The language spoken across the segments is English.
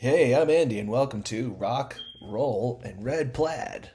Hey, I'm Andy, and welcome to Rock, Roll, and Red Plaid.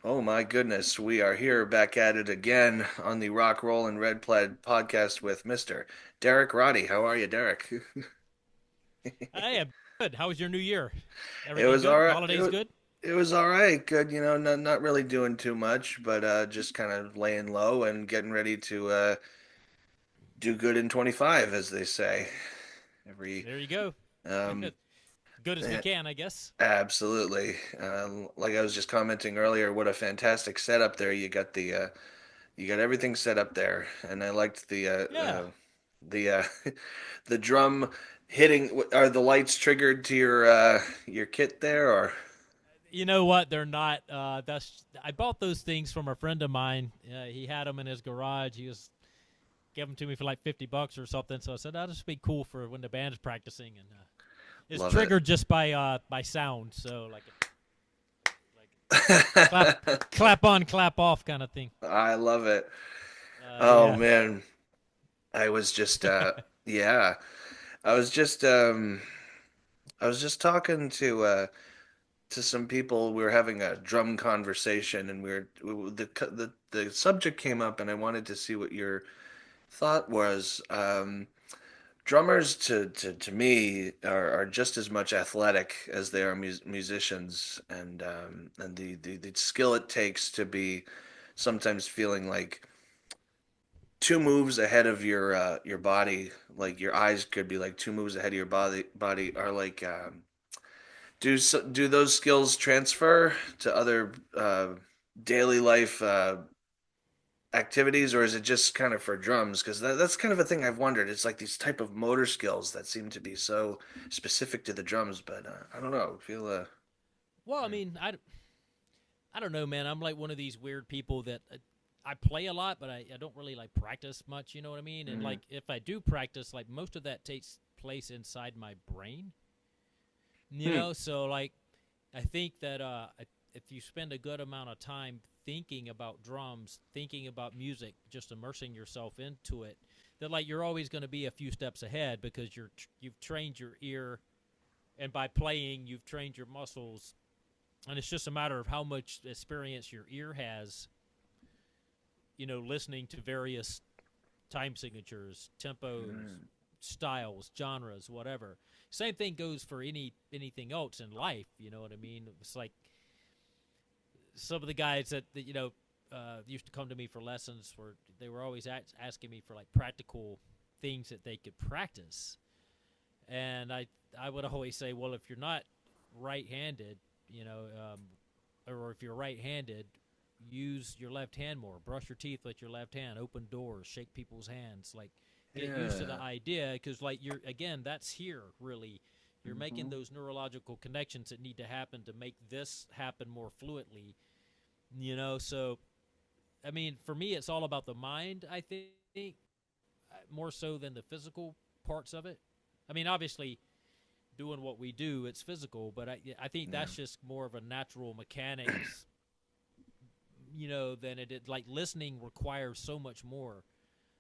Oh my goodness, we are here back at it again on the Rock, Roll, and Red Plaid podcast with Mr. Derek Roddy. How are you, Derek? I am good. How was your new year? It Everything was good? all right. Holidays good? It was all right. Good, not really doing too much, but just kind of laying low and getting ready to do good in 25, as they say. Every There you go. um, Good as we eh, can, I guess. Absolutely. Like I was just commenting earlier, what a fantastic setup there. You got everything set up there, and I liked Yeah. the the drum hitting. Are the lights triggered to your kit there, or? You know what? They're not. That's. I bought those things from a friend of mine. He had them in his garage. He was gave them to me for like $50 or something. So I said that'll just be cool for when the band's practicing. And it's Love it. triggered just by sound. So like clap clap on, clap off kind of thing. I love it. Oh Yeah. man, I was just yeah, I was just I was just talking to some people. We were having a drum conversation, and the subject came up, and I wanted to see what your thought was. Drummers to me are just as much athletic as they are musicians, and the skill it takes to be sometimes feeling like two moves ahead of your body, like your eyes could be like two moves ahead of your body are like do those skills transfer to other daily life activities, or is it just kind of for drums? Because that's kind of a thing I've wondered. It's like these type of motor skills that seem to be so specific to the drums, but I don't know. Feel Well, I mean, I don't know, man. I'm like one of these weird people that I play a lot, but I don't really like practice much. You know what I mean? And mm, like if I do practice, like most of that takes place inside my brain. You hmm, know, so like I think that if you spend a good amount of time thinking about drums, thinking about music, just immersing yourself into it, that like you're always going to be a few steps ahead because you've trained your ear, and by playing, you've trained your muscles, and it's just a matter of how much experience your ear has, listening to various time signatures, tempos, mm, styles, genres, whatever. Same thing goes for anything else in life. You know what I mean? It's like some of the guys that used to come to me for lessons were they were always asking me for like practical things that they could practice, and I would always say, well, if you're not right-handed, you know, or if you're right-handed, use your left hand more. Brush your teeth with your left hand. Open doors. Shake people's hands. Like, get used to the yeah, idea because, like, you're again, that's here really. You're making hmm, those neurological connections that need to happen to make this happen more fluently. So I mean, for me, it's all about the mind. I think more so than the physical parts of it. I mean, obviously, doing what we do, it's physical, but I think yeah, that's just more of a natural mechanics than it is. Like listening requires so much more,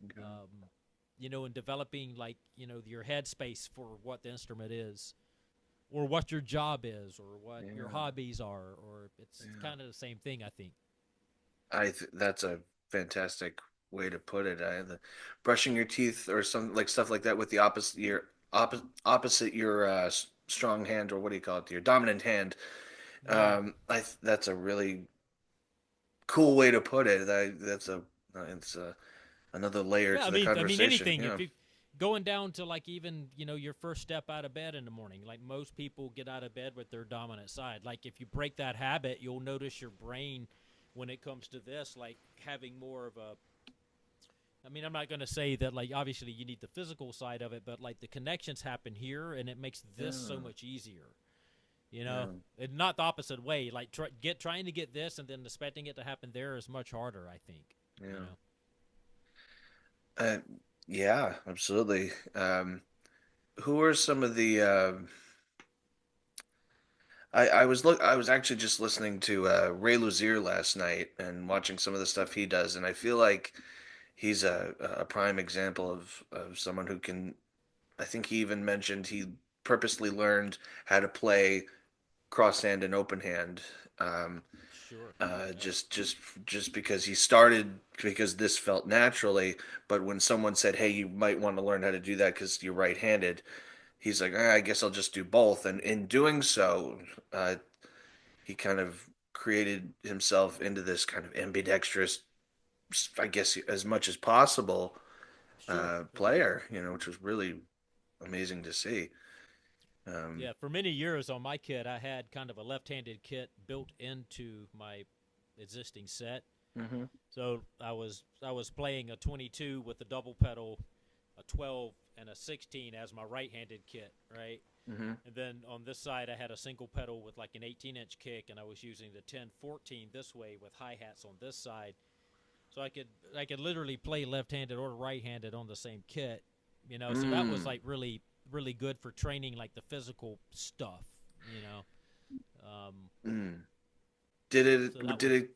okay, um, in developing like your headspace for what the instrument is, or what your job is, or what your yeah, hobbies are, or it's yeah. kind of the same thing. I think. That's a fantastic way to put it. Brushing your teeth or some like stuff like that with the opposite your strong hand, or what do you call it? Your dominant hand. Yeah. That's a really cool way to put it. That's a it's another layer Yeah, to I the mean, I mean conversation. anything. Yeah. If you going down to like even your first step out of bed in the morning, like most people get out of bed with their dominant side. Like if you break that habit, you'll notice your brain when it comes to this, like having more of a. I mean, I'm not going to say that like obviously you need the physical side of it, but like the connections happen here, and it makes this so Yeah. much easier. You know, Yeah. and not the opposite way. Like trying to get this and then expecting it to happen there is much harder. I think. You Yeah. know. Uh, yeah, absolutely. Who are some of the I was actually just listening to Ray Luzier last night and watching some of the stuff he does, and I feel like he's a prime example of someone who can. I think he even mentioned he purposely learned how to play cross hand and open hand. Um, Sure. uh, Yep. just just just because he started because this felt naturally, but when someone said, "Hey, you might want to learn how to do that because you're right-handed," he's like, I guess I'll just do both. And in doing so, he kind of created himself into this kind of ambidextrous, I guess, as much as possible Sure. Sure. player, which was really amazing to see. Um, Yeah, for many years on my kit, I had kind of a left-handed kit built into my existing set. mhm, So I was playing a 22 with a double pedal, a 12 and a 16 as my right-handed kit, right? mhm. And then on this side, I had a single pedal with like an 18-inch kick, and I was using the 10-14 this way with hi-hats on this side. So I could literally play left-handed or right-handed on the same kit, you know. So that was Mm, like really good for training like the physical stuff, you know. Um, mm. so that Did was it,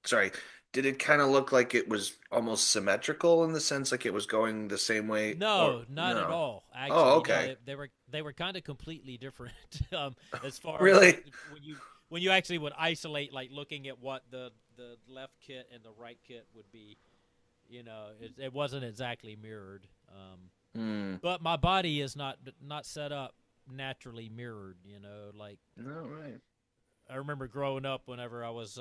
sorry, did it kind of look like it was almost symmetrical in the sense like it was going the same way or no, not at no? all. Oh, Actually, no, okay. they were kind of completely different. As far as like Really? when you actually would isolate, like looking at what the left kit and the right kit would be, you know, it wasn't exactly mirrored. Hmm. But my body is not set up naturally mirrored. You know, like No, right. I remember growing up whenever I was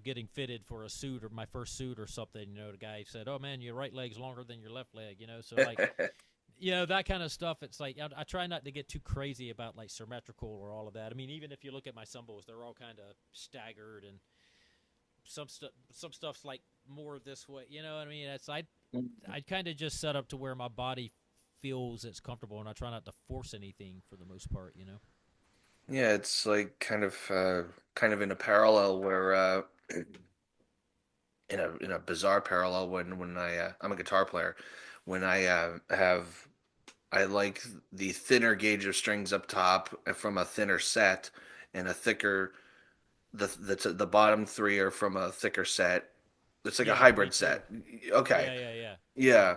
getting fitted for a suit or my first suit or something. You know, the guy said, "Oh man, your right leg's longer than your left leg." You know, so like that kind of stuff. It's like I try not to get too crazy about like symmetrical or all of that. I mean, even if you look at my cymbals, they're all kind of staggered, and some stuff's like more this way. You know what I mean? It's I kind of just set up to where my body feels it's comfortable, and I try not to force anything for the most part. You know? Yeah, it's like kind of in a parallel where in a bizarre parallel when I'm a guitar player when I like the thinner gauge of strings up top from a thinner set and a thicker the bottom three are from a thicker set. It's like a Yeah, me hybrid too. set. Okay. Yeah, yeah, yeah, yeah, Yeah.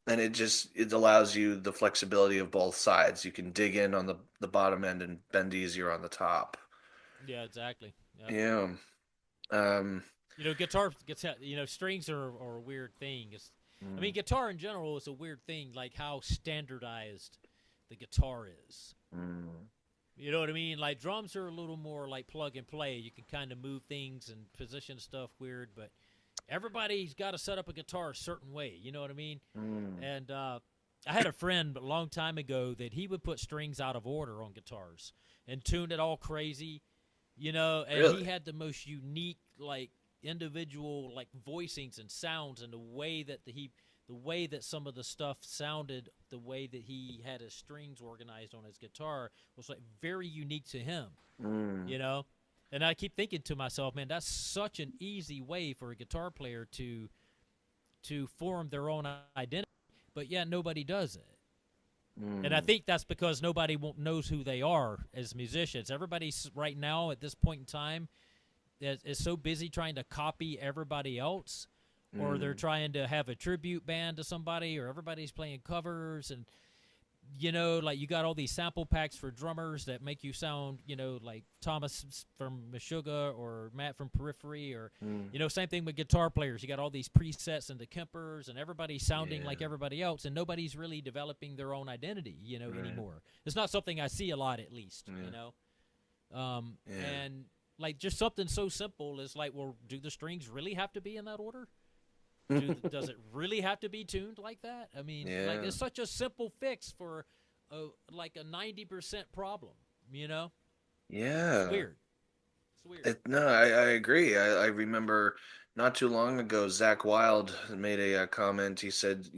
And it allows you the flexibility of both sides. You can dig in on the bottom end and bend easier on the top. yeah. Exactly. Yep. Yeah. Um, Strings are a weird thing. I mean, mm, guitar in general is a weird thing, like how standardized the guitar is. mm, You know what I mean? Like drums are a little more like plug and play. You can kind of move things and position stuff weird, but everybody's got to set up a guitar a certain way. You know what I mean? mm. And I had a friend a long time ago that he would put strings out of order on guitars and tune it all crazy, and he Really? had the most unique, like, individual, like, voicings and sounds, and the way that some of the stuff sounded, the way that he had his strings organized on his guitar was like very unique to him, Mm. you know. And I keep thinking to myself, man, that's such an easy way for a guitar player to form their own identity, but yet nobody does it. And I Mm. think that's because nobody knows who they are as musicians. Everybody's right now at this point in time is so busy trying to copy everybody else, or they're Mm. trying to have a tribute band to somebody, or everybody's playing covers, and like you got all these sample packs for drummers that make you sound, like Thomas from Meshuggah or Matt from Periphery, or Mm. same thing with guitar players. You got all these presets and the Kempers, and everybody's sounding like Yeah. everybody else, and nobody's really developing their own identity, Right. anymore. It's not something I see a lot, at least, Yeah. Yeah. and like just something so simple is like, well, do the strings really have to be in that order? Does it really have to be tuned like that? I mean, like Yeah. it's such a simple fix for like a 90% problem. It's Yeah. weird. It's weird. No, I agree. I remember not too long ago, Zach Wilde made a comment. He said,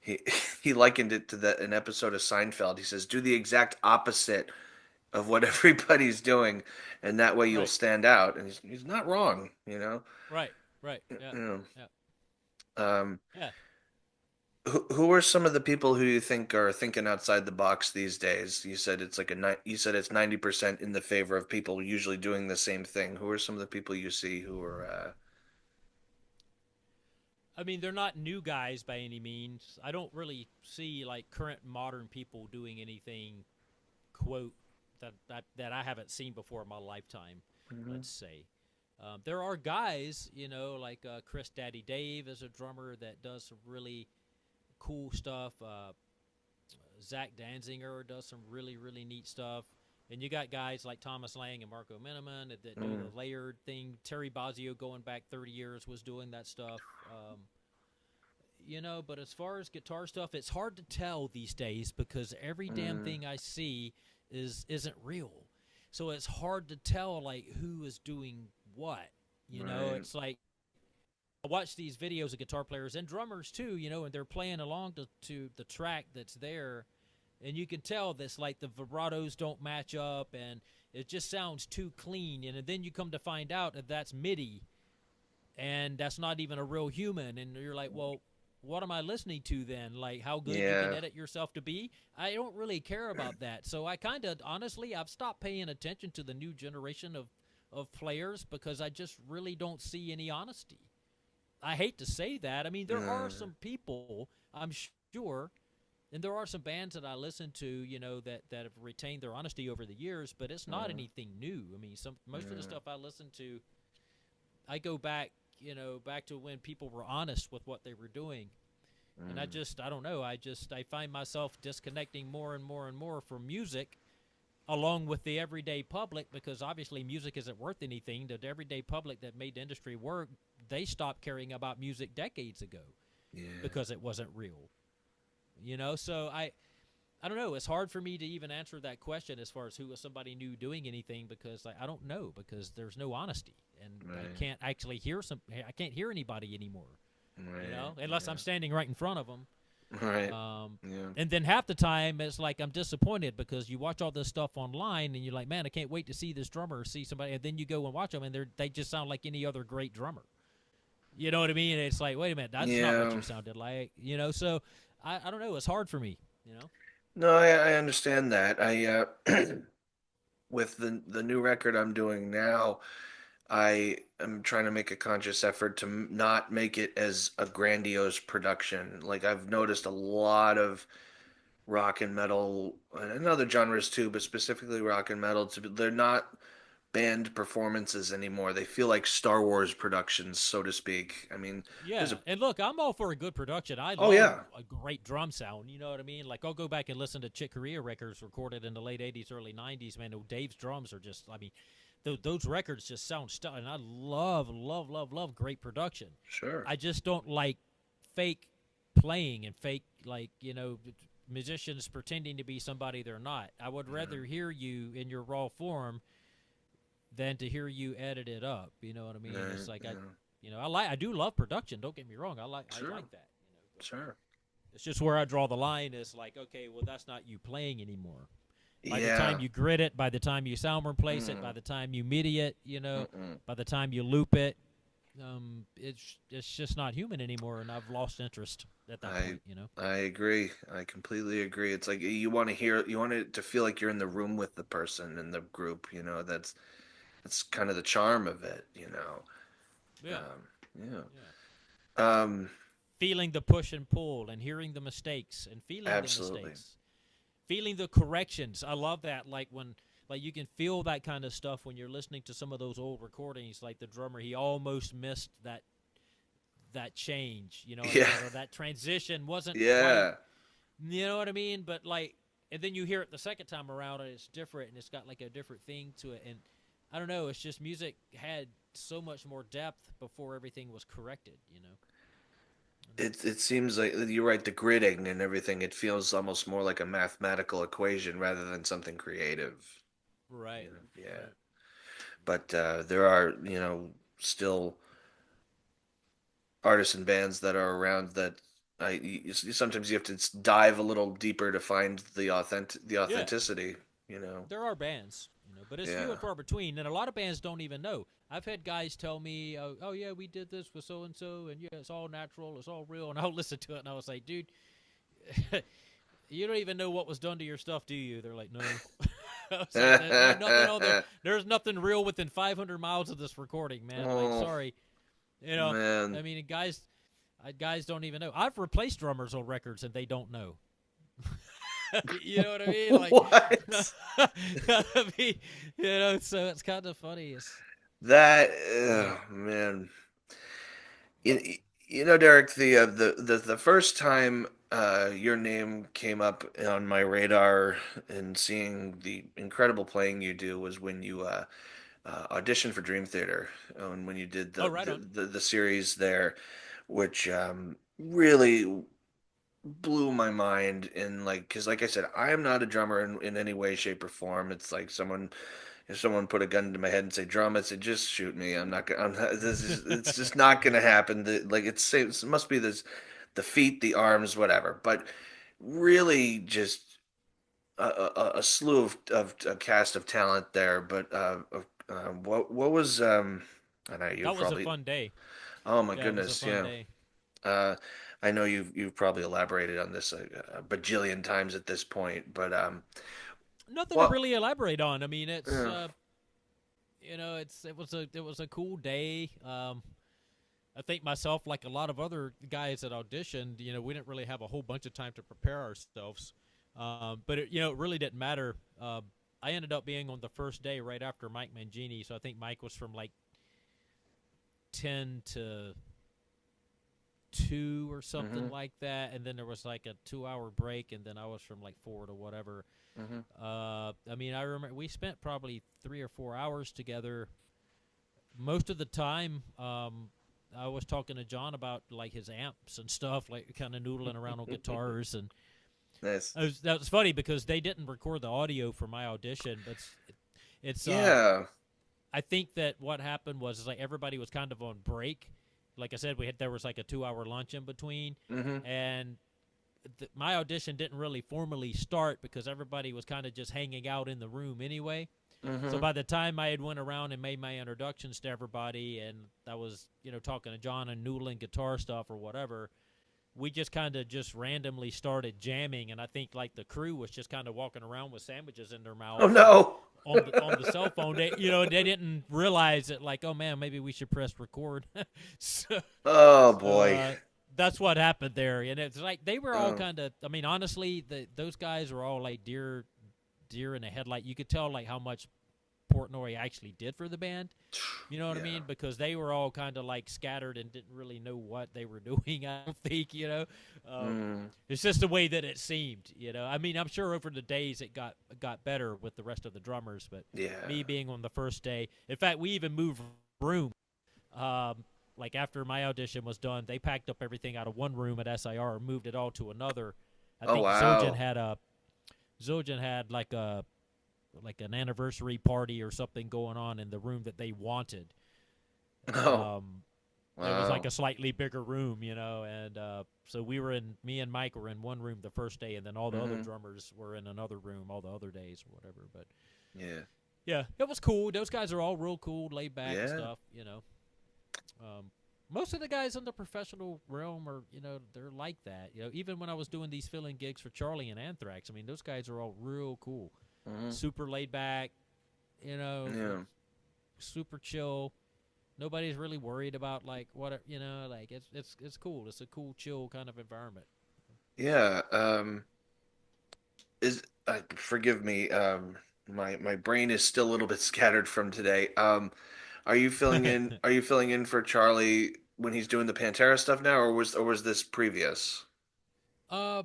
he he likened it to an episode of Seinfeld. He says, do the exact opposite of what everybody's doing, and that way you'll Right. stand out. And he's not wrong, you know. Right. Right. Yeah. You Yeah. Um, Yeah. who are some of the people who you think are thinking outside the box these days? You said it's like you said it's 90% in the favor of people usually doing the same thing. Who are some of the people you see who are I mean, they're not new guys by any means. I don't really see like current modern people doing anything quote that I haven't seen before in my lifetime. Mhm. Let's say there are guys, like Chris Daddy Dave is a drummer that does some really cool stuff. Zach Danziger does some really neat stuff. And you got guys like Thomas Lang and Marco Miniman that do Mm, the layered thing. Terry Bozzio, going back 30 years, was doing that stuff. But as far as guitar stuff, it's hard to tell these days because every damn mm, thing I see isn't real. So it's hard to tell like who is doing what. right. It's like I watch these videos of guitar players and drummers too, and they're playing along to the track that's there, and you can tell this like the vibratos don't match up, and it just sounds too clean. And then you come to find out that that's MIDI, and that's not even a real human, and you're like, well, what am I listening to then? Like how good you can Yeah. edit yourself to be? I don't really care about that. So I kind of honestly I've stopped paying attention to the new generation of players because I just really don't see any honesty. I hate to say that. I mean, there are Mm, some people, I'm sure, and there are some bands that I listen to, that have retained their honesty over the years, but it's not mm, anything new. I mean, most of the mm, stuff I listen to, I go back, back to when people were honest with what they were doing. And mm, I don't know, I find myself disconnecting more and more and more from music along with the everyday public because obviously music isn't worth anything. The everyday public that made the industry work, they stopped caring about music decades ago yeah. because it wasn't real. So I don't know. It's hard for me to even answer that question as far as who was somebody new doing anything because I don't know because there's no honesty and I Right. can't actually I can't hear anybody anymore. Right. Unless I'm Yeah. standing right in front of them. Right. Um, Yeah. and then half the time it's like I'm disappointed because you watch all this stuff online and you're like, man, I can't wait to see this drummer or see somebody. And then you go and watch them and they just sound like any other great drummer. You know what I mean? And it's like, wait a minute, that's not what Yeah. you sounded like. So I don't know. It's hard for me. You know? No, I understand that. I with the new record I'm doing now, I am trying to make a conscious effort to not make it as a grandiose production. Like I've noticed a lot of rock and metal and other genres too, but specifically rock and metal, they're not band performances anymore. They feel like Star Wars productions, so to speak. I mean, there's Yeah. a And look, I'm all for a good production. I oh love yeah, a great drum sound. You know what I mean? Like I'll go back and listen to Chick Corea records recorded in the late '80s, early '90s. Man, Dave's drums are just. I mean, those records just sound stunning. And I love great production. sure. I just don't like fake playing and fake like musicians pretending to be somebody they're not. I would Yeah, rather hear you in your raw form than to hear you edit it up. You know what I mean? yeah, It's like yeah. I do love production. Don't get me wrong. I Sure, like that. But sure. it's just where I draw the line is like, okay, well that's not you playing anymore. By the time Yeah. you grit it, by the time you sound replace it, by Mm, the time you MIDI it, mm-mm. by the time you loop it, it's just not human anymore, and I've lost interest at that I point. I agree. I completely agree. It's like you want to hear, you want it to feel like you're in the room with the person in the group. That's kind of the charm of it. Yeah, Yeah. yeah. Um, Feeling the push and pull, and hearing the mistakes, and feeling the absolutely. mistakes, feeling the corrections. I love that. Like when, like you can feel that kind of stuff when you're listening to some of those old recordings. Like the drummer, he almost missed that change. You know what I Yeah. mean? Or that transition wasn't quite. Yeah. You know what I mean? But like, and then you hear it the second time around, and it's different, and it's got like a different thing to it. And I don't know. It's just music had so much more depth before everything was corrected. It seems like you're right, the gridding and everything, it feels almost more like a mathematical equation rather than something creative. Right. Yeah. Right. But there are, still artists and bands that are around that sometimes you have to dive a little deeper to find the Yeah. authenticity. you know. There are bands, but it's few Yeah. and far between, and a lot of bands don't even know. I've had guys tell me, "Oh yeah, we did this with so and so, and yeah, it's all natural, it's all real," and I'll listen to it, and I was like, "Dude, you don't even know what was done to your stuff, do you?" They're like, "No." I was like, "There ain't nothing on there. There's nothing real within 500 miles of this recording, man." Like, Oh sorry, you know. I man. mean, guys don't even know. I've replaced drummers on records, and they don't know. You know what I mean? Like, What? I mean, so it's kind of funny. That Yeah. man. You, you know, Derek, the first time your name came up on my radar and seeing the incredible playing you do was when you auditioned for Dream Theater, and when you did Oh, right on. the series there, which really blew my mind. And like, because like I said, I am not a drummer in any way, shape, or form. It's like someone if someone put a gun to my head and say drum, I'd say just shoot me. I'm not gonna. I'm not, this is it's just not gonna happen. Like it must be this the feet, the arms, whatever. But really, just a slew of a cast of talent there. But what was I know you That was a probably. fun day. Oh my Yeah, it was a goodness, fun yeah. day. Uh, I know you've probably elaborated on this a bajillion times at this point, but Nothing to well, really elaborate on. I mean, it's yeah. it was a cool day. I think myself, like a lot of other guys that auditioned, we didn't really have a whole bunch of time to prepare ourselves. But it really didn't matter. I ended up being on the first day right after Mike Mangini, so I think Mike was from like 10 to 2 or something Hmm. like that, and then there was like a 2 hour break, and then I was from like 4 to whatever. Hmm. I mean, I remember we spent probably 3 or 4 hours together. Most of the time, I was talking to John about like his amps and stuff, like kind of noodling around on guitars, and Nice. that was funny because they didn't record the audio for my audition, but it's Yeah. I think that what happened was is like everybody was kind of on break. Like I said, there was like a 2 hour lunch in between, Hmm. and my audition didn't really formally start because everybody was kind of just hanging out in the room anyway. So Hmm. by the time I had went around and made my introductions to everybody, and I was talking to John and noodling guitar stuff or whatever, we just kind of just randomly started jamming, and I think like the crew was just kind of walking around with sandwiches in their Oh mouths and no. on the cell phone. They didn't realize that like, oh man, maybe we should press record. so Oh so boy. that's what happened there, and it's like they were all Oh. kind of. I mean, honestly, those guys were all like deer in the headlight. You could tell like how much Portnoy actually did for the band. You know what I Yeah. mean? Because they were all kind of like scattered and didn't really know what they were doing. I don't think. Mm. It's just the way that it seemed. I mean, I'm sure over the days it got better with the rest of the drummers, but Yeah. me being on the first day, in fact, we even moved room. Um, like after my audition was done, they packed up everything out of one room at SIR and moved it all to another. I Oh think wow. Zildjian had like an anniversary party or something going on in the room that they wanted. Oh Um, it was like wow. a slightly bigger room, and so me and Mike were in one room the first day, and then all the other Hmm. drummers were in another room all the other days or whatever. But Yeah. yeah, it was cool. Those guys are all real cool, laid back and Yeah. stuff. Most of the guys in the professional realm are, they're like that. Even when I was doing these fill-in gigs for Charlie and Anthrax, I mean, those guys are all real cool, Hmm. super laid back, Yeah. super chill. Nobody's really worried about like what like it's cool. It's a cool, chill kind of environment. Yeah. Is forgive me. My brain is still a little bit scattered from today. Are you filling in? Are you filling in for Charlie when he's doing the Pantera stuff now, or was this previous? uh,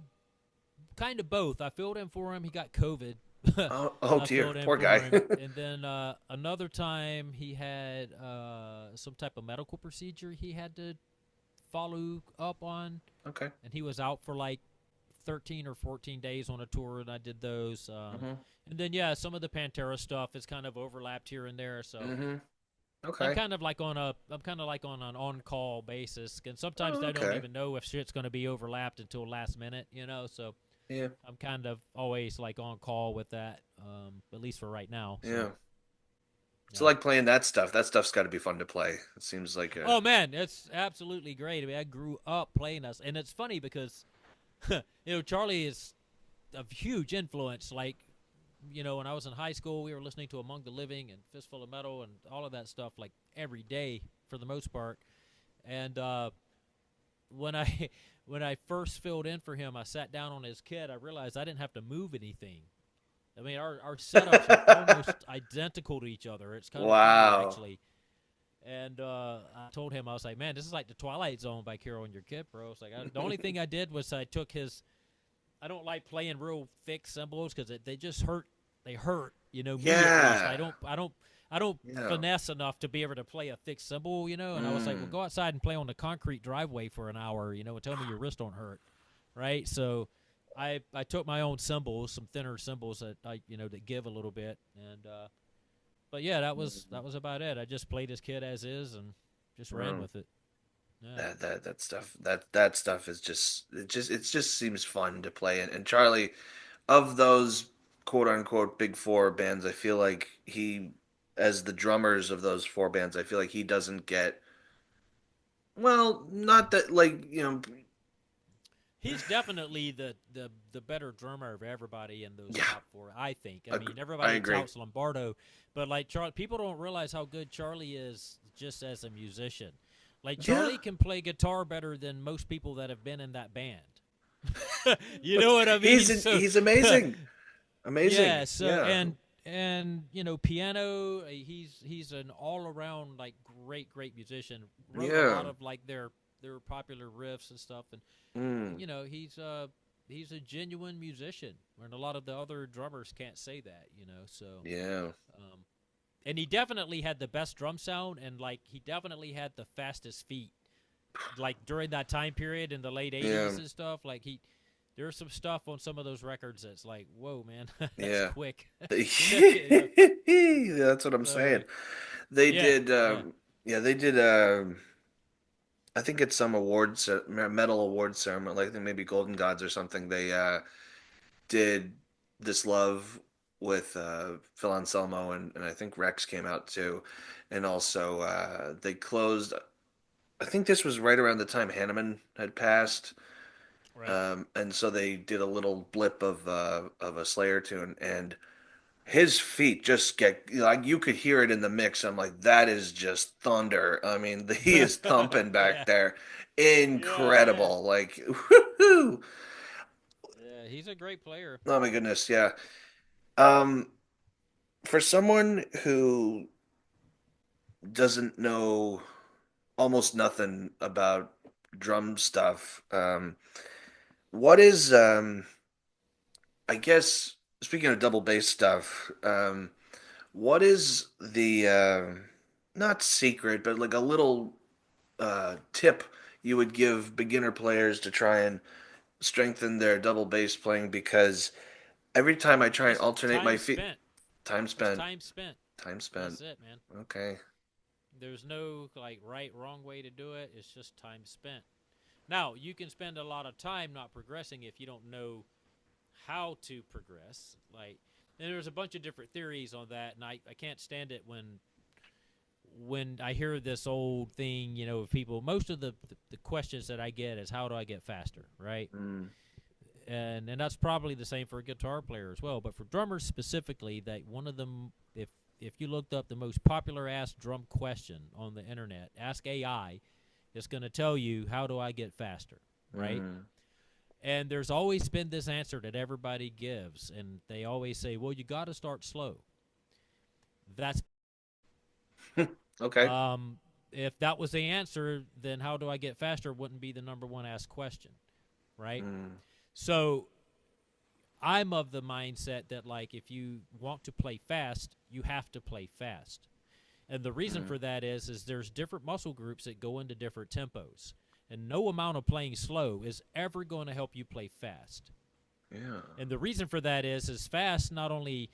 Kind of both. I filled in for him. He got COVID. Oh, oh I dear, filled in poor for guy. him, and then another time he had some type of medical procedure he had to follow up on, Okay. and he was out for like 13 or 14 days on a tour, and I did those. Hmm. And then yeah, some of the Pantera stuff is kind of overlapped here and there. So Hmm. I'm Okay. kind of like on an on call basis, and sometimes Oh, I don't okay. even know if shit's going to be overlapped until last minute. So Yeah. I'm kind of always like on call with that, at least for right now. Yeah. So So yeah. like playing that stuff. That stuff's got to be fun to play. It seems like a Oh man, it's absolutely great. I mean, I grew up playing us, and it's funny because Charlie is a huge influence. Like, when I was in high school, we were listening to Among the Living and Fistful of Metal and all of that stuff like every day for the most part. And when I when I first filled in for him, I sat down on his kit. I realized I didn't have to move anything. I mean, our setups are almost identical to each other. It's kind of funny, wow. actually. And I told him, I was like, man, this is like the Twilight Zone back here on your kit, bro. It's like the only thing I did was I took his. I don't like playing real thick cymbals because they just hurt. They hurt, me at least. Yeah. I don't Yeah. finesse enough to be able to play a thick cymbal, And I was like, well, Mm. go outside and play on the concrete driveway for an hour, and tell me your wrist don't hurt, right? So I took my own cymbals, some thinner cymbals that that give a little bit, and but yeah, that was about it. I just played his kid as is and just ran Mm. with it. Yeah. That stuff that stuff is just seems fun to play in. And Charlie, of those quote unquote big four bands, I feel like he, as the drummers of those four bands, I feel like he doesn't get, well, not that, like, He's definitely the better drummer of everybody in those yeah, top four, I think. I I, mean, I everybody agree. touts Lombardo, but like people don't realize how good Charlie is just as a musician. Like Yeah. Charlie can play guitar better than most people that have been in that band. You know what I mean? So He's amazing. yeah, Amazing. so Yeah. and piano, he's an all around like great musician. Wrote a Yeah. lot of like their popular riffs and stuff, and Mm. he's a genuine musician, and a lot of the other drummers can't say that. So Yeah. um, and he definitely had the best drum sound, and like he definitely had the fastest feet, like during that time period in the late Yeah. '80s and stuff. Like there's some stuff on some of those records that's like, whoa, man, that's Yeah. quick. you know. That's what I'm saying. So They yeah, did yeah, yeah, they did I think it's some awards metal awards ceremony, like I think maybe Golden Gods or something. They did This Love with Phil Anselmo and I think Rex came out too. And also they closed, I think this was right around the time Hanneman had passed. right. And so they did a little blip of a Slayer tune, and his feet just get like you could hear it in the mix. I'm like, that is just thunder. I mean, he is thumping back Yeah, there, yeah. incredible. Like, whoo-hoo. Yeah, he's a great player. Oh my goodness, yeah. Um, for someone who doesn't know almost nothing about drum stuff, what is I guess speaking of double bass stuff, what is the not secret, but like a little tip you would give beginner players to try and strengthen their double bass playing? Because every time I try and Just alternate my time feet, spent. time Just spent, time spent. time spent. That's it, man. Okay. There's no like right, wrong way to do it. It's just time spent. Now, you can spend a lot of time not progressing if you don't know how to progress. Like, and there's a bunch of different theories on that, and I can't stand it when I hear this old thing, of people. Most of the questions that I get is, how do I get faster, right? Mm, And that's probably the same for a guitar player as well. But for drummers specifically, that one of them, if you looked up the most popular asked drum question on the internet, ask AI, it's going to tell you, how do I get faster, right? mm. And there's always been this answer that everybody gives, and they always say, well, you got to start slow. That's Okay. if that was the answer, then how do I get faster wouldn't be the number one asked question, right? Mm, So I'm of the mindset that, like, if you want to play fast, you have to play fast. And the reason mm. for that is there's different muscle groups that go into different tempos. And no amount of playing slow is ever going to help you play fast. Yeah. And the reason for that is fast not only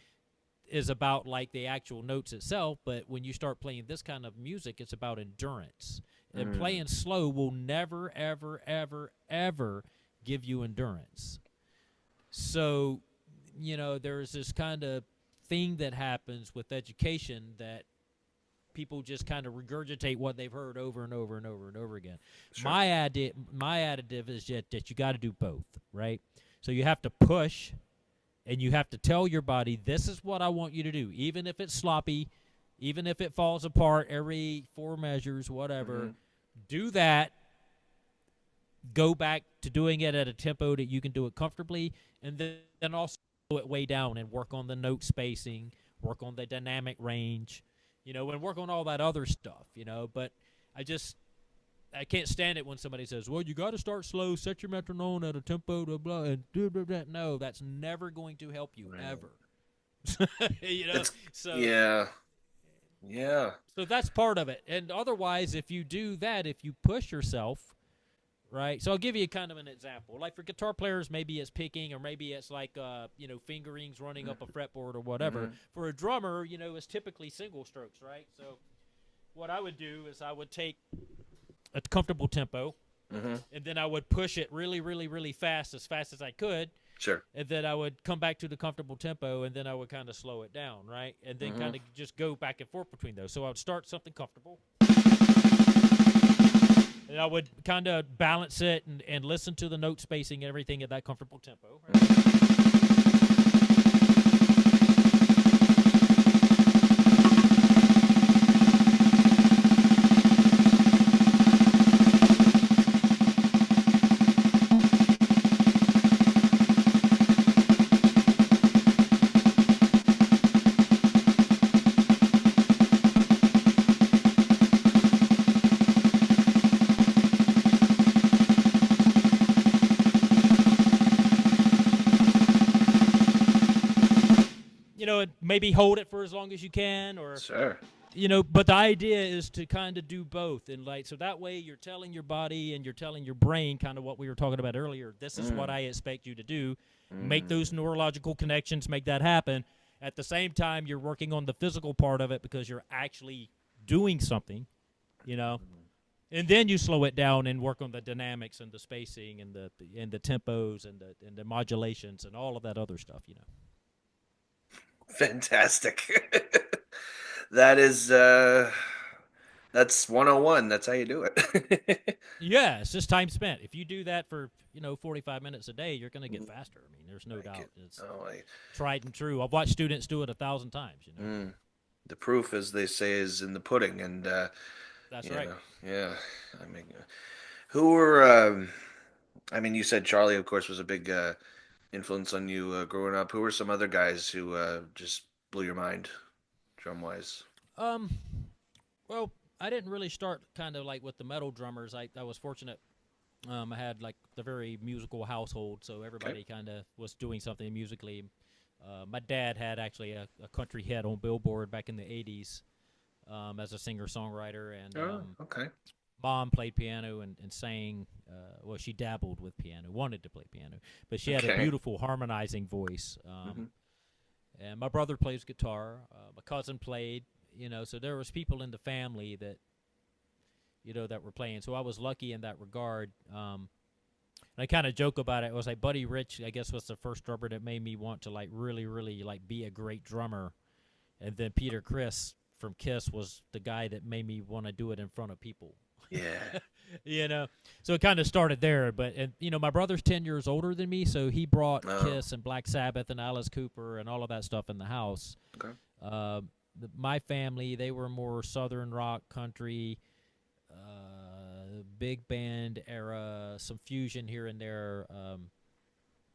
is about like the actual notes itself, but when you start playing this kind of music, it's about endurance. And Mm, playing slow will never, ever, ever, ever give you endurance. So, there's this kind of thing that happens with education that people just kind of regurgitate what they've heard over and over and over and over again. Sure. My additive is that you got to do both, right? So you have to push and you have to tell your body, this is what I want you to do, even if it's sloppy, even if it falls apart every 4 measures, whatever. Do that. Go back to doing it at a tempo that you can do it comfortably, and then also slow it way down and work on the note spacing, work on the dynamic range, and work on all that other stuff, But I can't stand it when somebody says, well, you got to start slow, set your metronome at a tempo, blah, blah, and blah, blah, blah. No, that's never going to help you, Right. ever. It's So yeah. Yeah. so that's part of it. And otherwise, if you do that, if you push yourself, right? So I'll give you kind of an example. Like for guitar players, maybe it's picking, or maybe it's like fingerings running up a fretboard or whatever. For a drummer, it's typically single strokes, right? So what I would do is I would take a comfortable tempo, and then I would push it really, really, really fast as I could. Sure. And then I would come back to the comfortable tempo, and then I would kind of slow it down, right? And then kind of just go back and forth between those. So I would start something comfortable, and I would kind of balance it and listen to the note spacing and everything at that comfortable tempo. Right? Maybe hold it for as long as you can, or Sure. But the idea is to kind of do both, and so that way you're telling your body and you're telling your brain kind of what we were talking about earlier. This is what I expect you to do. Make those neurological connections, make that happen. At the same time, you're working on the physical part of it because you're actually doing something, and then you slow it down and work on the dynamics and the spacing and the tempos and the modulations and all of that other stuff. Fantastic. That is that's 101. That's how you do it. Yeah, it's just time spent. If you do that for 45 minutes a day, you're going to get faster. I mean, there's no doubt. It's tried and true. I've watched students do it 1,000 times. The proof, as they say, is in the pudding, and That's right. yeah. I mean, who were? I mean, you said Charlie, of course, was a big influence on you growing up. Who were some other guys who just blew your mind, drum wise? Um, well, I didn't really start kind of like with the metal drummers. I was fortunate. I had like the very musical household, so everybody kind of was doing something musically. My dad had actually a country hit on Billboard back in the '80s as a singer-songwriter, and okay. Mom played piano and sang. Well, she dabbled with piano, wanted to play piano, but she had a beautiful harmonizing voice. And my brother plays guitar. My cousin played. So there was people in the family that that were playing. So I was lucky in that regard. And I kind of joke about it. It was like Buddy Rich, I guess, was the first drummer that made me want to like really, really like be a great drummer. And then Peter Criss from Kiss was the guy that made me want to do it in front of people. Yeah. So it kind of started there. But my brother's 10 years older than me, so he brought Kiss and Black Sabbath and Alice Cooper and all of that stuff in the house. Okay. My family, they were more southern rock, country, big band era, some fusion here and there,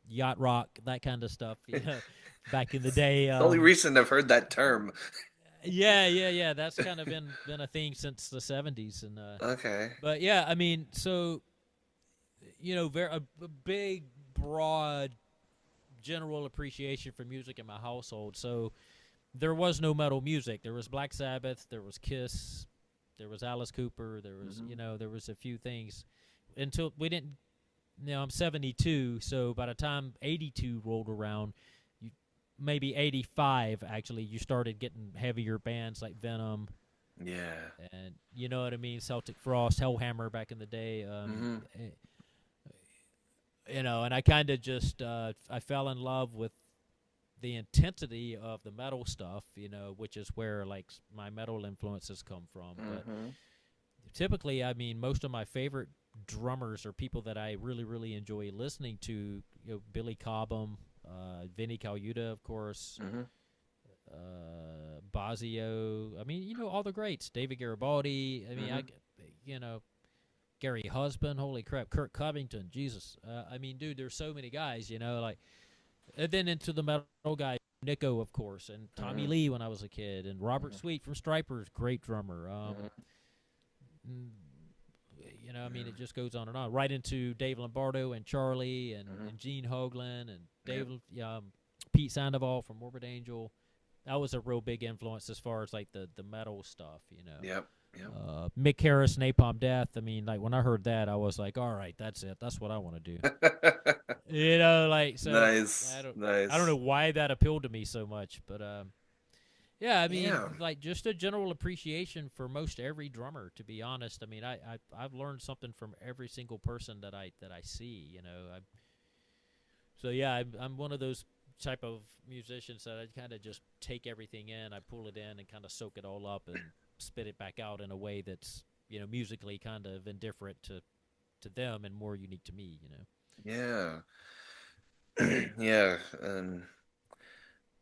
yacht rock, that kind of stuff. Back in the day. The only reason I've heard that term. Yeah. That's kind of been a thing since the '70s, and Okay. But yeah, I mean, so a big, broad, general appreciation for music in my household. So there was no metal music. There was Black Sabbath. There was Kiss. There was Alice Cooper. There was there was a few things until we didn't. I'm 72, so by the time '82 rolled around, maybe 85 actually, you started getting heavier bands like Venom. Yeah. And you know what I mean? Celtic Frost, Hellhammer back in the day. and I kind of just I fell in love with the intensity of the metal stuff, which is where like my metal influences come from. But Mm-hmm. typically, I mean, most of my favorite drummers are people that I really, really enjoy listening to. Billy Cobham, Vinny Colaiuta, of course, Mm-hmm. Bazio. I mean, all the greats. David Garibaldi. I mean, Mm-hmm. you know, Gary Husband. Holy crap, Kurt Covington. Jesus. I mean, dude, there's so many guys. Like, and then into the metal guys. Nico, of course, and Tommy Mm-hmm. Lee when I was a kid, and Robert Mm-hmm. Sweet from Stripers, great drummer. Mm-hmm. Mm, I mean, it just goes on and on. Right into Dave Lombardo and Charlie Mm-hmm. and Gene Hoglan and Yep. Pete Sandoval from Morbid Angel. That was a real big influence as far as like the metal stuff. Yep. Yep. Mick Harris, Napalm Death. I mean, like when I heard that, I was like, all right, that's it. That's what I want to do. Like so. Nice. I don't know Nice. why that appealed to me so much, but yeah, I mean, Yeah. like just a general appreciation for most every drummer. To be honest, I mean, I've learned something from every single person that I see. So yeah, I'm one of those type of musicians that I kind of just take everything in, I pull it in, and kind of soak it all up and spit it back out in a way that's musically kind of indifferent to them and more unique to me. Yeah. Yeah. And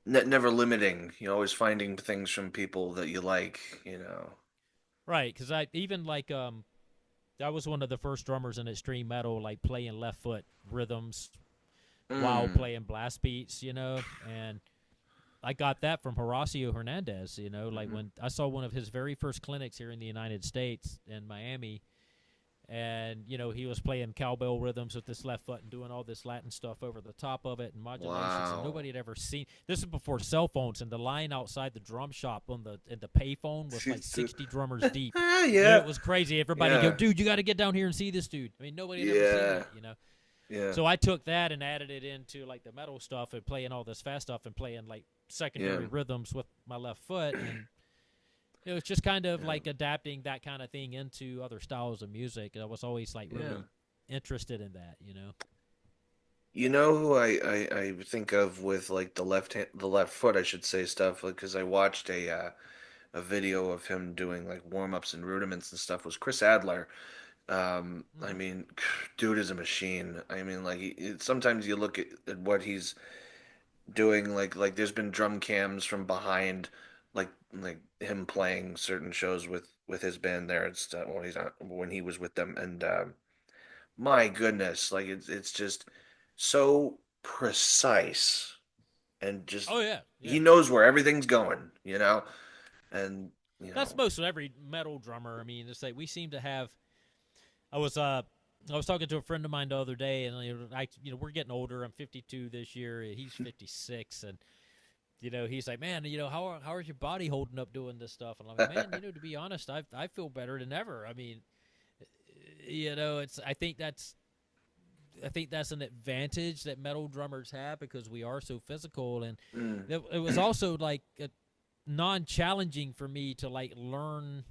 never limiting. You're always finding things from people that you like. Right, because I even like I was one of the first drummers in extreme metal, like playing left foot rhythms while Mm. playing blast beats. And I got that from Horacio Hernandez. Like Mm-hmm. when I saw one of his very first clinics here in the United States in Miami, and he was playing cowbell rhythms with this left foot and doing all this Latin stuff over the top of it and modulations, and Wow. nobody had ever seen. This is before cell phones, and the line outside the drum shop on the in the payphone was like 60 drummers deep. Yeah. It was crazy. Everybody go, Yeah. dude, you got to get down here and see this dude. I mean, nobody had ever seen Yeah. it. Yeah. So I took that and added it into like the metal stuff and playing all this fast stuff and playing like Yeah. secondary rhythms with my left foot, and it was just kind of Yeah. like adapting that kind of thing into other styles of music. And I was always like Yeah. really interested in that. You know who I think of with like the left foot, I should say stuff, like because I watched a video of him doing like warm-ups and rudiments and stuff was Chris Adler. I Mm. mean, dude is a machine. I mean, like sometimes you look at what he's doing, like there's been drum cams from behind, like him playing certain shows with his band there and stuff when he's not when he was with them, and my goodness, like it's just so precise and just Oh yeah, yeah. he knows where everything's going, and you That's know, most of every metal drummer. I mean, it's like we seem to have. I was uh. I was talking to a friend of mine the other day, and we're getting older. I'm 52 this year. He's 56, and he's like, man, how is your body holding up doing this stuff? And I'm like, man, to be honest, I feel better than ever. I mean, it's I think that's an advantage that metal drummers have because we are so physical, and mm, it was also like non-challenging for me to like learn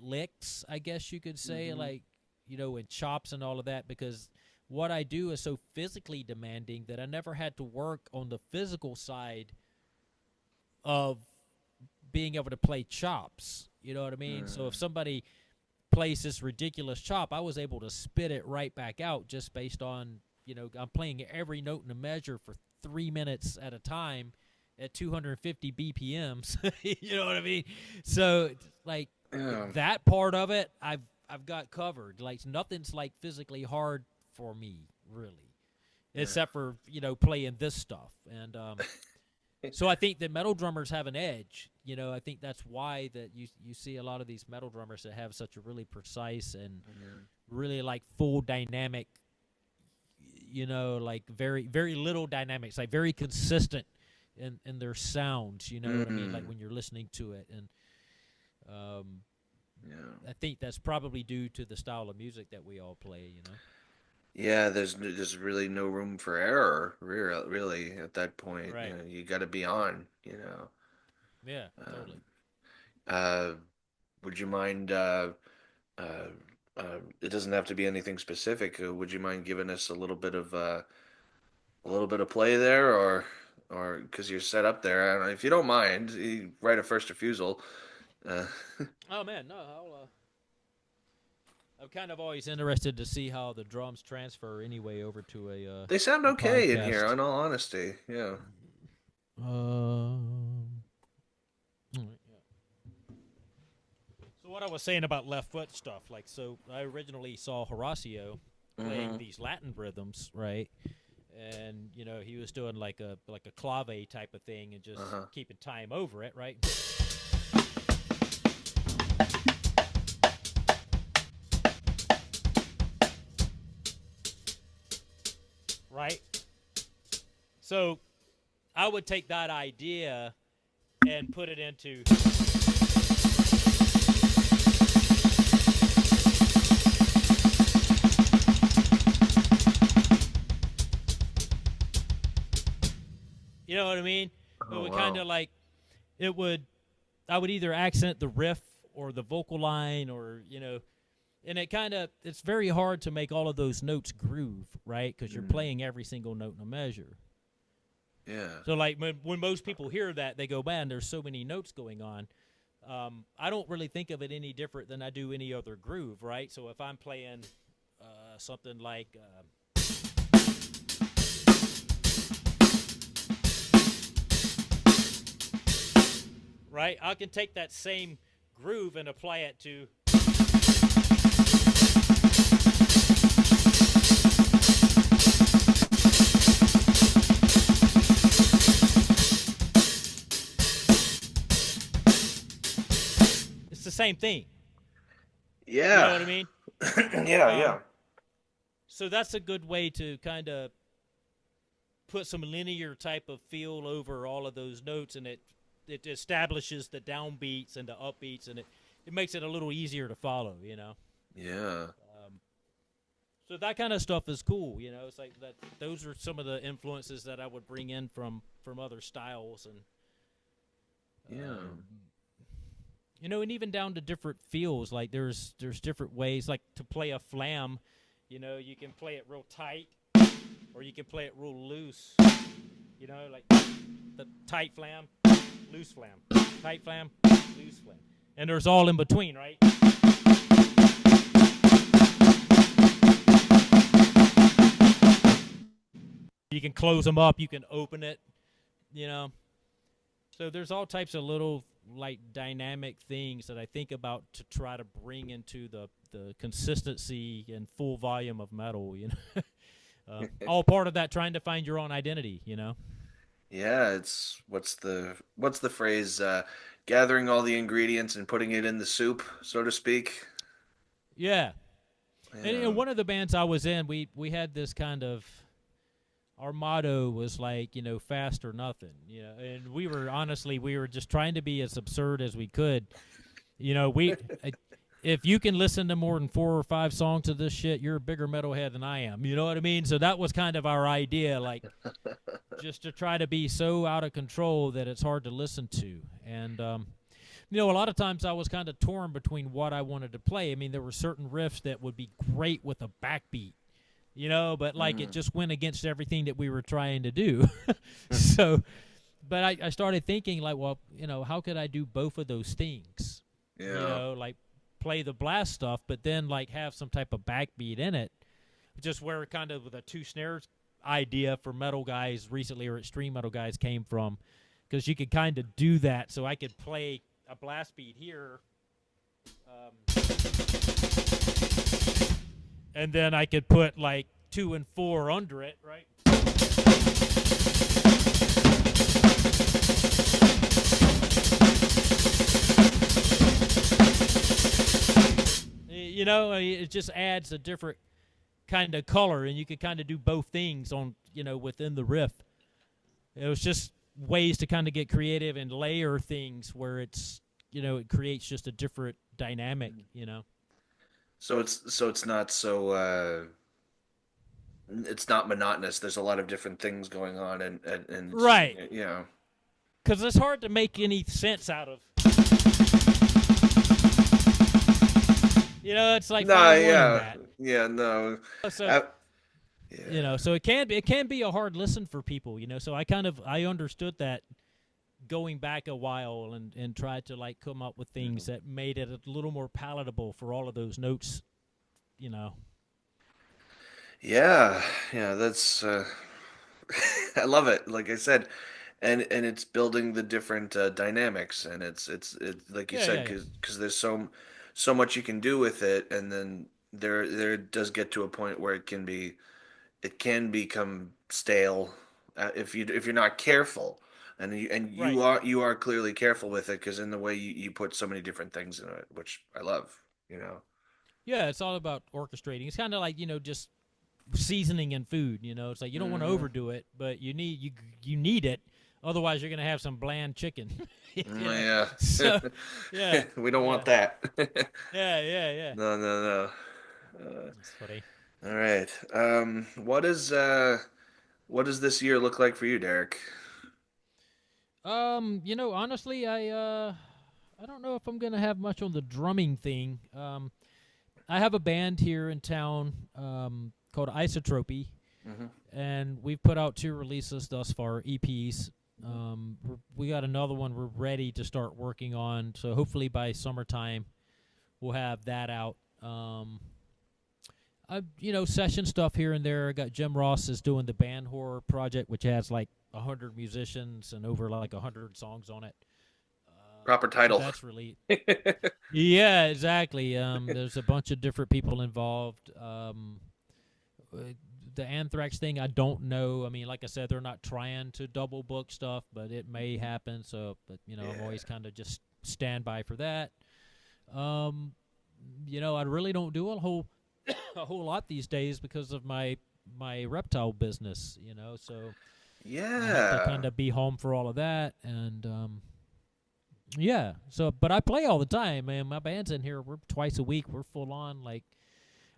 licks, I guess you could say, hmm like and chops and all of that because what I do is so physically demanding that I never had to work on the physical side of being able to play chops. You know what I mean? So if mm, somebody plays this ridiculous chop, I was able to spit it right back out just based on, I'm playing every note in a measure for 3 minutes at a time at 250 BPMs. You know what I mean? So like yeah, that part of it, I've got covered. Like nothing's like physically hard for me really, yeah. except for playing this stuff. And so I think that metal drummers have an edge. I think that's why that you see a lot of these metal drummers that have such a really precise and really like full dynamic, like very very little dynamics, like very consistent in their sounds. You know what I mean? Like Mm, when you're listening to it, and um, yeah. I think that's probably due to the style of music that we all play. Yeah, there's really no room for error, really, at that point. Right? You got to be on. Yeah, totally. Um, would you mind uh, It doesn't have to be anything specific. Would you mind giving us a little bit of play there, or because you're set up there? I don't know, if you don't mind, you write a first refusal. Uh, Oh man, no, I'm kind of always interested to see how the drums transfer anyway over to they sound a okay in here, podcast. in all honesty. Yeah. All right, yeah. So what I was saying about left foot stuff, like, so I originally saw Horacio playing Hmm. these Latin rhythms, right? And he was doing like a clave type of thing and just Uh-huh. keeping time over it, right? Right. So I would take that idea and put it into you know what I mean? It Oh would kind wow. of like it would I would either accent the riff or the vocal line or and it's very hard to make all of those notes groove, right? Because you're Mm. playing every single note in a measure. Yeah. So like when most people hear that, they go, "Man, there's so many notes going on." I don't really think of it any different than I do any other groove, right? So if I'm playing something like right, I can take that same groove and apply it to it's the same thing. You know Yeah. what I mean? Yeah. Um, Yeah. so that's a good way to kind of put some linear type of feel over all of those notes, and it establishes the downbeats and the upbeats, and it makes it a little easier to follow. Yeah. So that kind of stuff is cool. It's like that. Those are some of the influences that I would bring in from other styles, and Yeah. and even down to different feels. Like there's different ways, like to play a flam. You can play it real tight, or you can play it real loose. Like the tight flam, loose flam, tight flam, loose flam, and there's all in between, right? You can close them up, you can open it, you know. So there's all types of little like dynamic things that I think about to try to bring into the consistency and full volume of metal. All part of that trying to find your own identity. Yeah, it's what's the phrase? Gathering all the ingredients and putting it in the soup, so to speak. Yeah. And Yeah. one of the bands I was in, we had this kind of our motto was like, fast or nothing, and we were just trying to be as absurd as we could. We if you can listen to more than 4 or 5 songs of this shit, you're a bigger metalhead than I am. You know what I mean? So that was kind of our idea, like just to try to be so out of control that it's hard to listen to. And a lot of times I was kind of torn between what I wanted to play. I mean, there were certain riffs that would be great with a backbeat, but like it Mm. just went against everything that we were trying to do. So, but I started thinking like, well, how could I do both of those things? Yeah. Like play the blast stuff, but then like have some type of backbeat in it, just where kind of the 2 snares idea for metal guys recently or extreme metal guys came from, because you could kind of do that. So I could play a blast beat here, and then I could put like 2 and 4 under it, right? It just adds a different kind of color, and you could kind of do both things on within the riff. It was just ways to kind of get creative and layer things where it creates just a different dynamic. So it's not monotonous. There's a lot of different things going on, and Right, yeah. because it's hard to make any sense out of it's like No, fine wine yeah, that. yeah, no, So I, yeah, so it can be a hard listen for people. So I understood that going back a while and tried to like come up with things Mhm. that made it a little more palatable for all of those notes. You know. Yeah, yeah. That's I love it. Like I said, and it's building the different dynamics, and it's like you Yeah, said, yeah, yeah. because there's so much you can do with it, and then there does get to a point where it can become stale if you're not careful, and Right. you are clearly careful with it because in the way you put so many different things in it, which I love, you know. Yeah, it's all about orchestrating. It's kind of like just seasoning in food. It's like you don't want to Hmm. overdo it, but you need it. Otherwise, you're gonna have some bland chicken. you know. Yeah, So, yeah, we don't yeah, want that. yeah, yeah, yeah. No, no, no. That's funny. All right. What does this year look like for you, Derek? Honestly, I don't know if I'm gonna have much on the drumming thing. I have a band here in town called Isotropy, Hmm. and we've put out 2 releases thus far, EPs. We got another one we're ready to start working on, so hopefully by summertime we'll have that out. Session stuff here and there. I got Jim Ross is doing the Band Horror project, which has like 100 musicians and over like 100 songs on it. Proper So title. that's really yeah, exactly. There's a bunch of different people involved. Uh, the Anthrax thing, I don't know. I mean, like I said, they're not trying to double book stuff, but it may happen. So, but I'm Yeah. always kind of just stand by for that. Um, I really don't do a whole lot these days because of my reptile business. So I have to Yeah. kind of be home for all of that, and yeah. So, but I play all the time, man. My band's in here. We're twice a week. We're full on, like.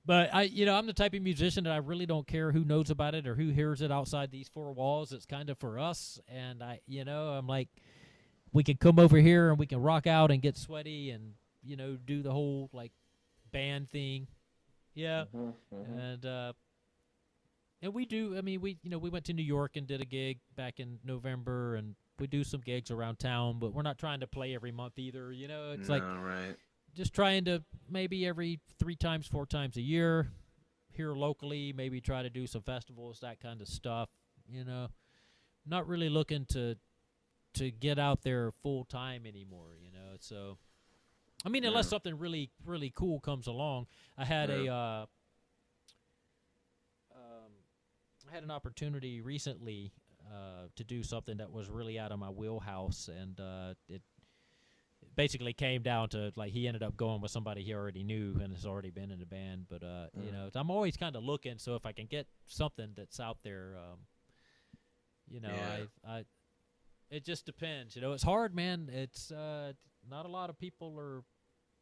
But I'm the type of musician that I really don't care who knows about it or who hears it outside these 4 walls. It's kind of for us, and I'm like, we can come over here and we can rock out and get sweaty and do the whole like band thing. Yeah, Hmm. Hmm. and we do. I mean, we went to New York and did a gig back in November, and we do some gigs around town, but we're not trying to play every month either. It's like No, right. just trying to maybe every 3 times, 4 times a year here locally. Maybe try to do some festivals, that kind of stuff. You know, not really looking to get out there full time anymore. So I mean, unless Yeah. something really really cool comes along. I had Yeah. a um, I had an opportunity recently to do something that was really out of my wheelhouse, and it basically came down to like he ended up going with somebody he already knew and has already been in the band. But I'm always kind of looking. So if I can get something that's out there, Yeah. I it just depends. It's hard, man. It's not a lot of people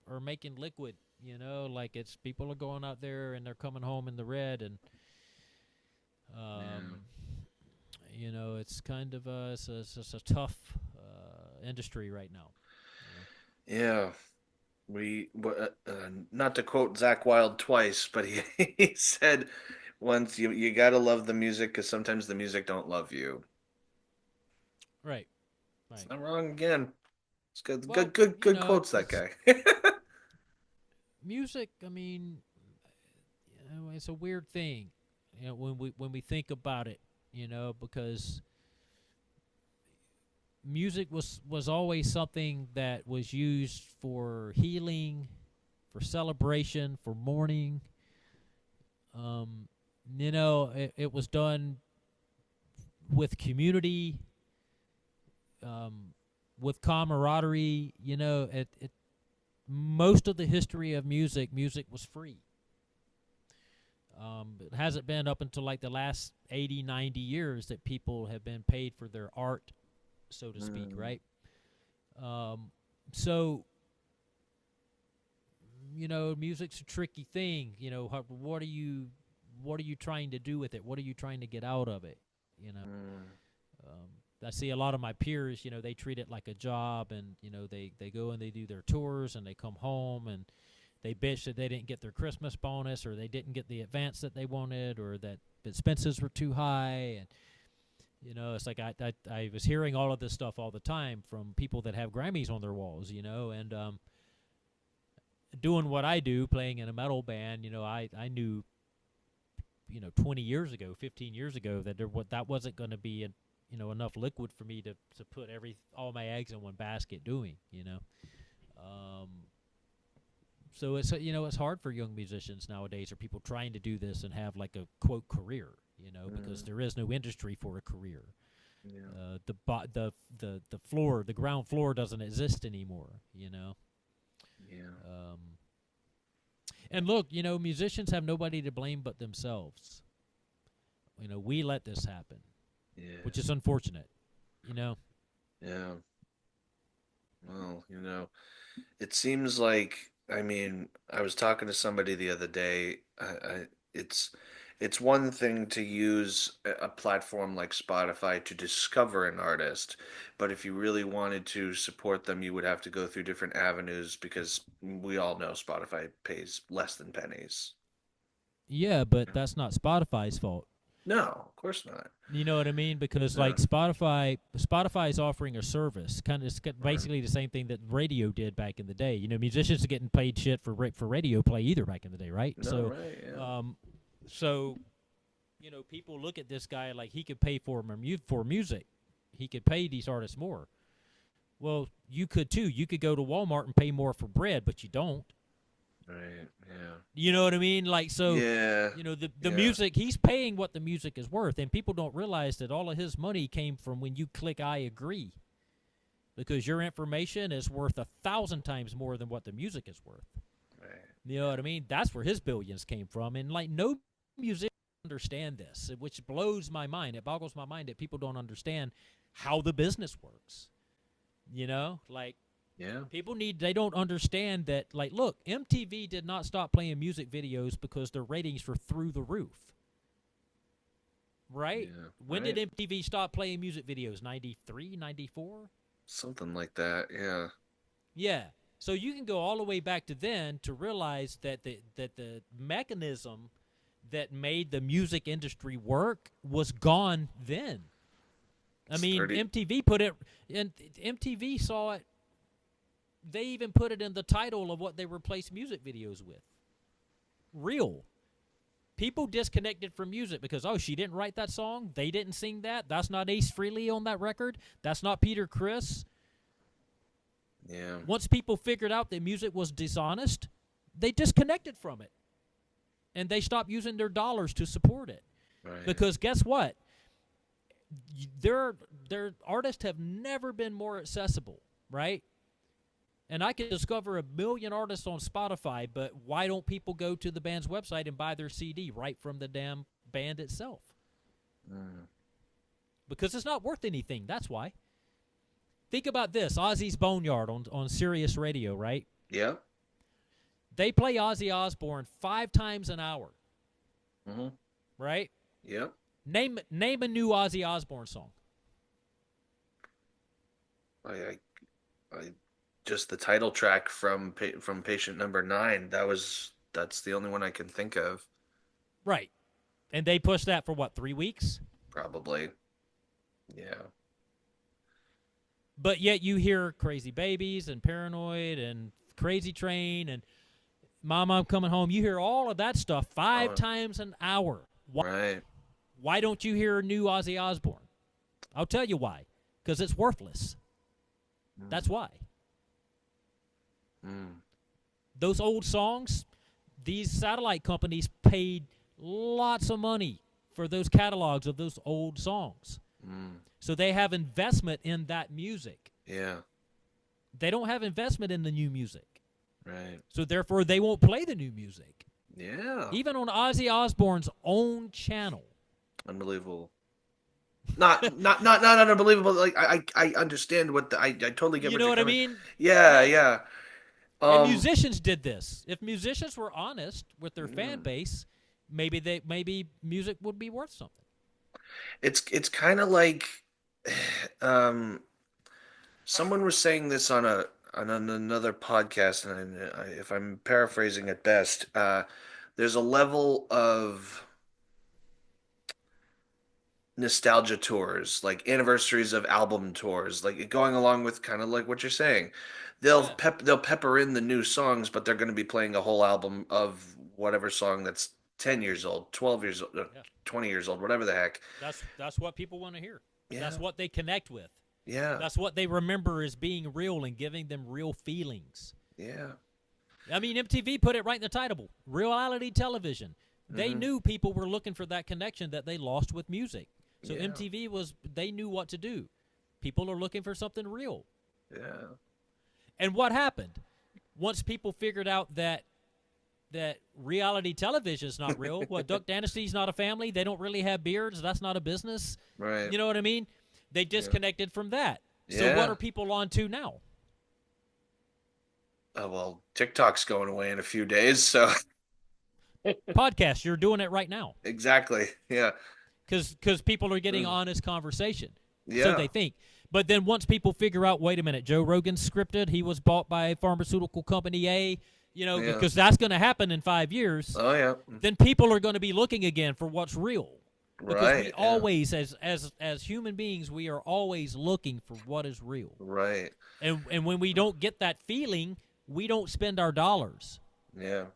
are making liquid. Like it's people are going out there and they're coming home in the red, and Yeah. um, it's kind of it's a tough industry right now. Yeah. Not to quote Zach Wilde twice, but he he said once you gotta love the music because sometimes the music don't love you. Right, It's right. not wrong again. It's good, Well, good quotes, that it's guy. music. I mean, it's a weird thing. When we think about it, because music was always something that was used for healing, for celebration, for mourning. Um, it was done with community, um, with camaraderie. Most of the history of music was free. It hasn't been up until like the last 80, 90 years that people have been paid for their art, so to speak, Mm, right? So, music's a tricky thing. What are you trying to do with it? What are you trying to get out of it? You know, mm, I see a lot of my peers. They treat it like a job, and they go and they do their tours, and they come home, and They bitch that they didn't get their Christmas bonus, or they didn't get the advance that they wanted, or that expenses were too high. And it's like I was hearing all of this stuff all the time from people that have Grammys on their walls, and doing what I do, playing in a metal band, I knew, 20 years ago, 15 years ago, that that wasn't going to be enough liquid for me to put all my eggs in one basket doing. So it's hard for young musicians nowadays, or people trying to do this and have like a quote career, because there is no industry for a career. Yeah. The ground floor doesn't exist anymore. Yeah. And look, musicians have nobody to blame but themselves. We let this happen, Yeah. which is unfortunate. Yeah. Well, it seems like, I mean, I was talking to somebody the other day. It's it's one thing to use a platform like Spotify to discover an artist, but if you really wanted to support them, you would have to go through different avenues because we all know Spotify pays less than pennies. Yeah, but that's not Spotify's fault. No, of course not. You know what I mean? Because like No. Spotify is offering a service, kind of Right. basically the same thing that radio did back in the day. Musicians are getting paid shit for radio play either back in the day, right? No, right, yeah. So people look at this guy like he could pay for music. He could pay these artists more. Well, you could too. You could go to Walmart and pay more for bread, but you don't. Right, yeah. You know what I mean? Like, so, Yeah, the yeah. music, he's paying what the music is worth, and people don't realize that all of his money came from when you click I agree, because your information is worth 1,000 times more than what the music is worth. Right. You know what I mean? That's where his billions came from, and like no musician understand this, which blows my mind. It boggles my mind that people don't understand how the business works. Like, Yeah. they don't understand that, like, look, MTV did not stop playing music videos because their ratings were through the roof. Right? Yeah. When did Right. MTV stop playing music videos? 93, 94? Something like that. Yeah. Yeah. So you can go all the way back to then to realize that the mechanism that made the music industry work was gone then. I It's mean, 30. MTV put it, and MTV saw it. They even put it in the title of what they replaced music videos with. Real. People disconnected from music because, oh, she didn't write that song. They didn't sing that. That's not Ace Frehley on that record. That's not Peter Criss. Yeah. Once people figured out that music was dishonest, they disconnected from it. And they stopped using their dollars to support it. Right. Because guess what? Their artists have never been more accessible, right? And I can discover 1 million artists on Spotify, but why don't people go to the band's website and buy their CD right from the damn band itself? Because it's not worth anything. That's why. Think about this. Ozzy's Boneyard on Sirius Radio, right? Yeah. They play Ozzy Osbourne 5 times an hour, Mm-hmm. right? Yep. Name a new Ozzy Osbourne song. I just the title track from Patient Number 9. That's the only one I can think of. Right. And they pushed that for what, 3 weeks? Probably. Yeah. But yet you hear Crazy Babies and Paranoid and Crazy Train and Mom, I'm Coming Home. You hear all of that stuff 5 times an hour. Right. Why don't you hear new Ozzy Osbourne? I'll tell you why. Because it's worthless. That's why. Those old songs, these satellite companies paid lots of money for those catalogs of those old songs. So they have investment in that music. Yeah. They don't have investment in the new music. Right. So therefore, they won't play the new music. Yeah. Even on Ozzy Osbourne's own channel. Unbelievable. Not unbelievable. Like I understand I totally get You what know you're what I coming. mean? Yeah, Yeah. yeah. And musicians did this. If musicians were honest with their fan base, maybe music would be worth something. It's kind of like um someone was saying this on on another podcast, and if I'm paraphrasing at best, there's a level of nostalgia tours, like anniversaries of album tours, like going along with kind of like what you're saying. Yeah, They'll pepper in the new songs, but they're going to be playing a whole album of whatever song that's 10 years old, 12 years old, yeah. 20 years old, whatever the heck. That's what people want to hear. That's Yeah. what they connect with. Yeah. That's what they remember as being real and giving them real feelings. Yeah. I mean, MTV put it right in the title, reality television. They Hmm. knew people were looking for that connection that they lost with music. So Yeah. MTV they knew what to do. People are looking for something real. Yeah. And what happened? Once people figured out that reality television is not real, what, Duck Dynasty's not a family, they don't really have beards, that's not a business. Right. You know what I mean? They Yeah. disconnected from that. So Yeah. what are people on to now? Well, TikTok's going away in a few days, so Podcasts, you're doing it right now. exactly. Yeah. Because people are getting Mm. honest conversation. So Yeah. they think. But then once people figure out, wait a minute, Joe Rogan's scripted, he was bought by pharmaceutical company A, Yeah. because that's going to happen in 5 years, Oh yeah. then people are going to be looking again for what's real. Because Right. we Yeah. always, as human beings, we are always looking for what is real. Right. And when we don't get that feeling, we don't spend our dollars. Yeah.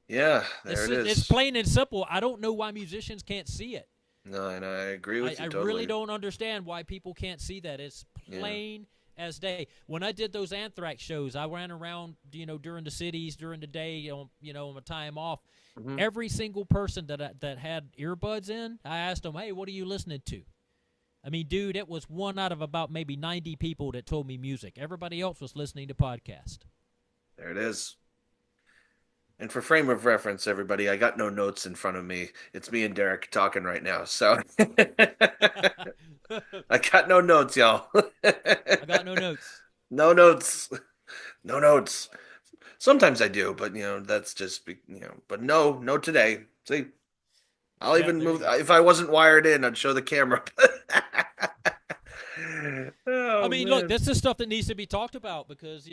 Yeah, there it It's is. plain and simple. I don't know why musicians can't see it. No, and I agree with you I totally. really don't understand why people can't see that. It's plain as day. When I did those Anthrax shows, I ran around, during the cities, during the day, on my time off. Mhm. Every single person that had earbuds in, I asked them, hey, what are you listening to? I mean, dude, it was one out of about maybe 90 people that told me music. Everybody else was listening to podcast. There it is. And for frame of reference, everybody, I got no notes in front of me. It's me and Derek talking right now. So I got no notes, y'all. I got no notes. No notes. No notes. Sometimes I do, but that's just but no today. See, I'll Yep, even there you move go. if I wasn't wired in, I'd show the camera. I Oh mean, man. look, this is stuff that needs to be talked about because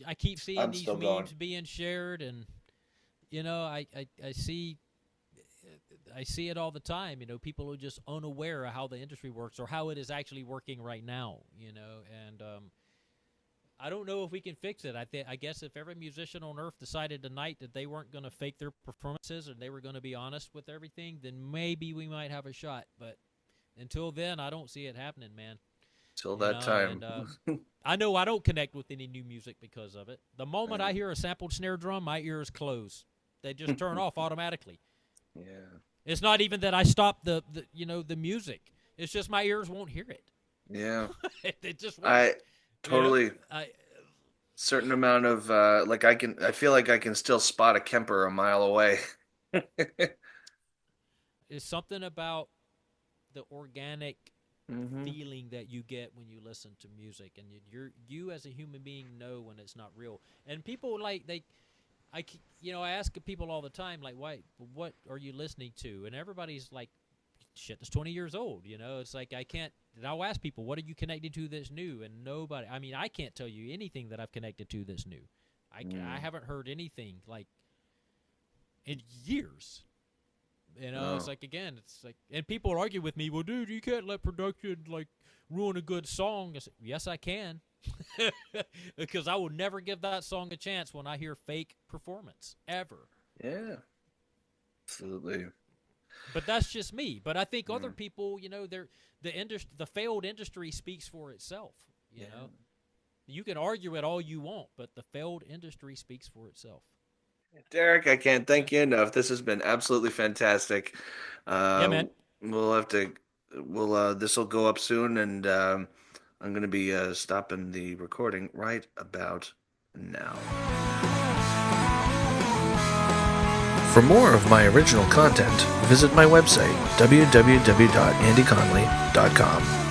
I keep seeing I'm these still memes going. being shared, and I see it all the time. People are just unaware of how the industry works or how it is actually working right now. And I don't know if we can fix it. I guess if every musician on earth decided tonight that they weren't going to fake their performances and they were going to be honest with everything, then maybe we might have a shot. But until then, I don't see it happening, man. Till that time. And, I know I don't connect with any new music because of it. The moment I hear a sampled snare drum, my ears close. They just turn off automatically. Yeah. It's not even that I stop the music. It's just my ears won't hear it. Yeah. It just won't. I totally I certain amount of I feel like I can still spot a Kemper a mile away. It's something about the organic Mhm. feeling that you get when you listen to music, and you as a human being know when it's not real. And people I ask people all the time, like, why, what are you listening to? And everybody's like, shit, that's 20 years old. It's like I can't. And I'll ask people, what are you connected to that's new? And nobody. I mean, I can't tell you anything that I've connected to that's new. I haven't heard anything like in years. No. It's like, again, it's like, and people argue with me, well, dude, you can't let production like ruin a good song. I said, yes, I can. Because I will never give that song a chance when I hear fake performance ever. Yeah. Absolutely. But that's just me. But I think other people, the failed industry speaks for itself. You can argue it all you want, but the failed industry speaks for itself. Derek, I can't thank you enough. This has been absolutely fantastic. Yeah, man. This will go up soon, and I'm going to be stopping the recording right about now. For more of my original content, visit my website, www.andyconley.com.